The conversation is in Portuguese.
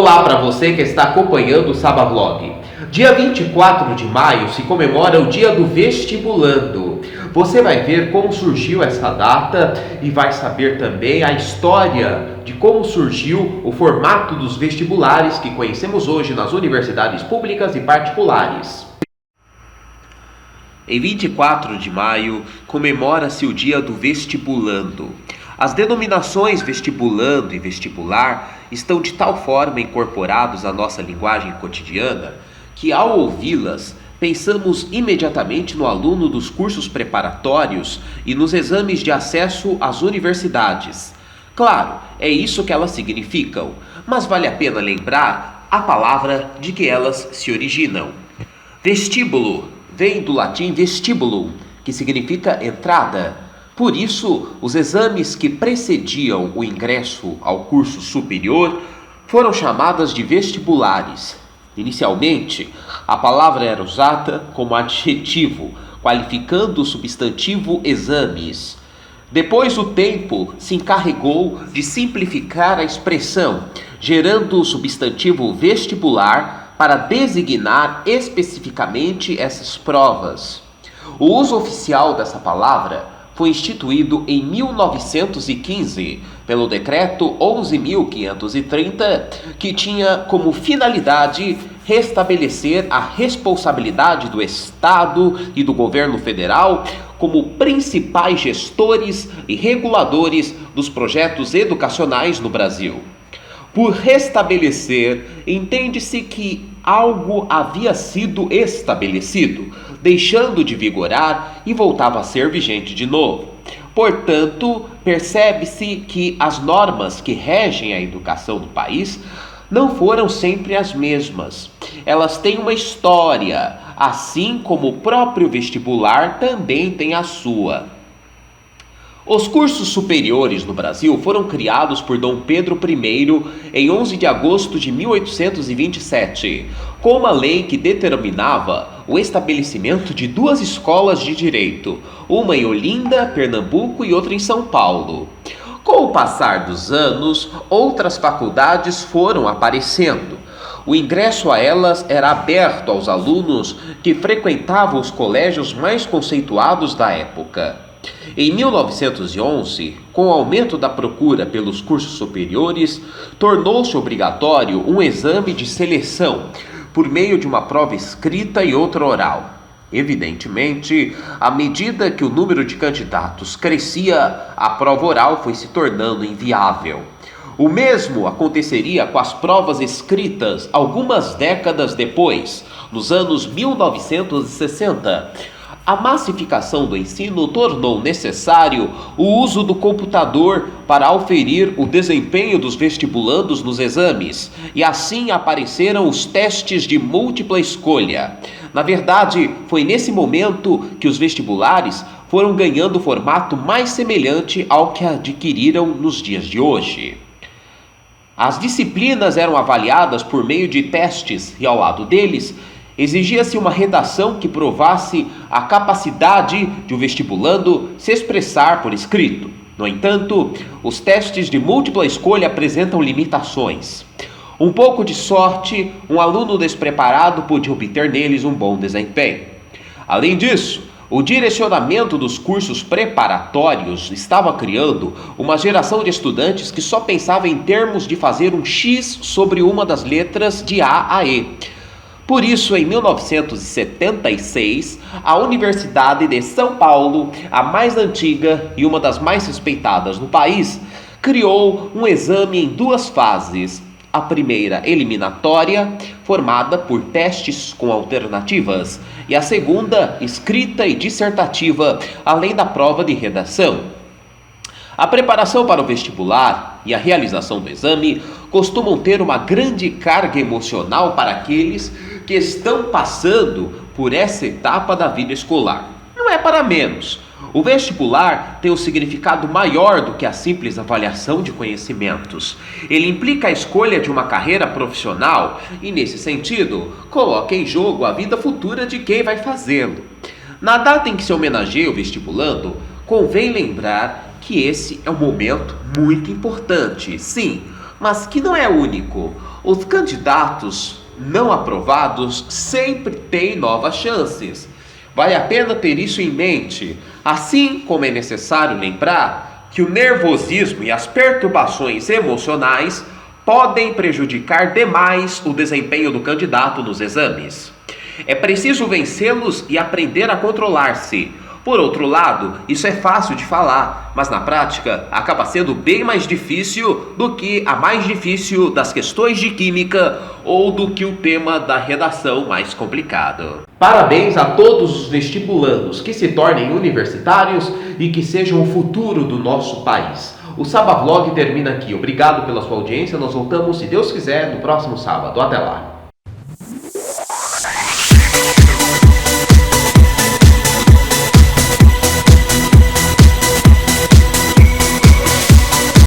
Olá para você que está acompanhando o Sabablog. Dia 24 de maio se comemora o Dia do Vestibulando. Você vai ver como surgiu essa data e vai saber também a história de como surgiu o formato dos vestibulares que conhecemos hoje nas universidades públicas e particulares. Em 24 de maio comemora-se o Dia do Vestibulando. As denominações vestibulando e vestibular estão de tal forma incorporados à nossa linguagem cotidiana que, ao ouvi-las, pensamos imediatamente no aluno dos cursos preparatórios e nos exames de acesso às universidades. Claro, é isso que elas significam, mas vale a pena lembrar a palavra de que elas se originam. Vestíbulo vem do latim vestibulum, que significa entrada. Por isso, os exames que precediam o ingresso ao curso superior foram chamadas de vestibulares. Inicialmente, a palavra era usada como adjetivo, qualificando o substantivo exames. Depois, o tempo se encarregou de simplificar a expressão, gerando o substantivo vestibular para designar especificamente essas provas. O uso oficial dessa palavra foi instituído em 1915 pelo Decreto 11.530, que tinha como finalidade restabelecer a responsabilidade do Estado e do governo federal como principais gestores e reguladores dos projetos educacionais no Brasil. Por restabelecer, entende-se que algo havia sido estabelecido, deixando de vigorar e voltava a ser vigente de novo. Portanto, percebe-se que as normas que regem a educação do país não foram sempre as mesmas. Elas têm uma história, assim como o próprio vestibular também tem a sua. Os cursos superiores no Brasil foram criados por Dom Pedro I em 11 de agosto de 1827, com uma lei que determinava o estabelecimento de duas escolas de direito, uma em Olinda, Pernambuco e outra em São Paulo. Com o passar dos anos, outras faculdades foram aparecendo. O ingresso a elas era aberto aos alunos que frequentavam os colégios mais conceituados da época. Em 1911, com o aumento da procura pelos cursos superiores, tornou-se obrigatório um exame de seleção, por meio de uma prova escrita e outra oral. Evidentemente, à medida que o número de candidatos crescia, a prova oral foi se tornando inviável. O mesmo aconteceria com as provas escritas algumas décadas depois, nos anos 1960. A massificação do ensino tornou necessário o uso do computador para auferir o desempenho dos vestibulandos nos exames, e assim apareceram os testes de múltipla escolha. Na verdade, foi nesse momento que os vestibulares foram ganhando formato mais semelhante ao que adquiriram nos dias de hoje. As disciplinas eram avaliadas por meio de testes e, ao lado deles, exigia-se uma redação que provasse a capacidade de o vestibulando se expressar por escrito. No entanto, os testes de múltipla escolha apresentam limitações. Um pouco de sorte, um aluno despreparado podia obter neles um bom desempenho. Além disso, o direcionamento dos cursos preparatórios estava criando uma geração de estudantes que só pensava em termos de fazer um X sobre uma das letras de A a E. Por isso, em 1976, a Universidade de São Paulo, a mais antiga e uma das mais respeitadas no país, criou um exame em duas fases. A primeira, eliminatória, formada por testes com alternativas, e a segunda, escrita e dissertativa, além da prova de redação. A preparação para o vestibular e a realização do exame costumam ter uma grande carga emocional para aqueles que estão passando por essa etapa da vida escolar. Não é para menos. O vestibular tem um significado maior do que a simples avaliação de conhecimentos. Ele implica a escolha de uma carreira profissional e, nesse sentido, coloca em jogo a vida futura de quem vai fazê-lo. Na data em que se homenageia o vestibulando, convém lembrar que esse é um momento muito importante, sim, mas que não é único. Os candidatos não aprovados sempre têm novas chances. Vale a pena ter isso em mente, assim como é necessário lembrar que o nervosismo e as perturbações emocionais podem prejudicar demais o desempenho do candidato nos exames. É preciso vencê-los e aprender a controlar-se. Por outro lado, isso é fácil de falar, mas na prática acaba sendo bem mais difícil do que a mais difícil das questões de química ou do que o tema da redação mais complicado. Parabéns a todos os vestibulandos que se tornem universitários e que sejam o futuro do nosso país. O Sabavlog termina aqui. Obrigado pela sua audiência. Nós voltamos, se Deus quiser, no próximo sábado. Até lá.